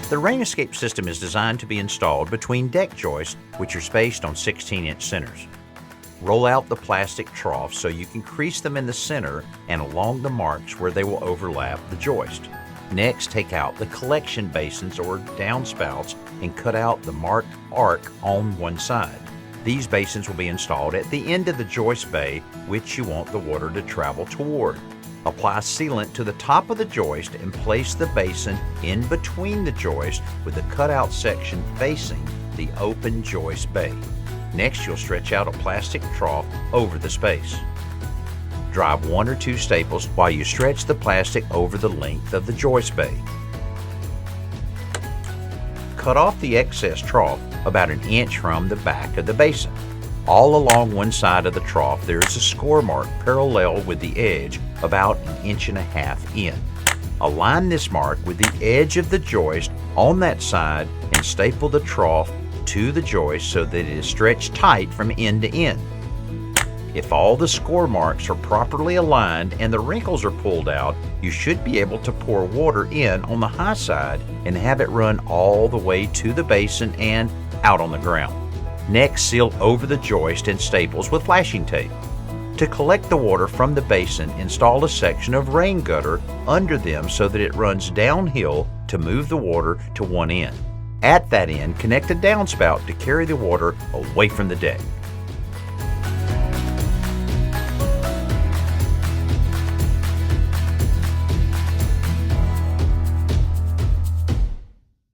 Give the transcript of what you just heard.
The rain escape system is designed to be installed between deck joists, which are spaced on 16-inch centers. Roll out the plastic troughs so you can crease them in the center and along the marks where they will overlap the joist. Next, take out the collection basins or downspouts and cut out the marked arc on one side. These basins will be installed at the end of the joist bay, which you want the water to travel toward. Apply sealant to the top of the joist and place the basin in between the joist with the cutout section facing the open joist bay. Next, you'll stretch out a plastic trough over the space. Drive 1 or 2 staples while you stretch the plastic over the length of the joist bay. Cut off the excess trough about 1 inch from the back of the basin. All along one side of the trough there is a score mark parallel with the edge about 1.5 inches in. Align this mark with the edge of the joist on that side and staple the trough to the joist so that it is stretched tight from end to end. If all the score marks are properly aligned and the wrinkles are pulled out, you should be able to pour water in on the high side and have it run all the way to the basin and out on the ground. Next, seal over the joist and staples with flashing tape. To collect the water from the basin, install a section of rain gutter under them so that it runs downhill to move the water to one end. At that end, connect a downspout to carry the water away from the deck.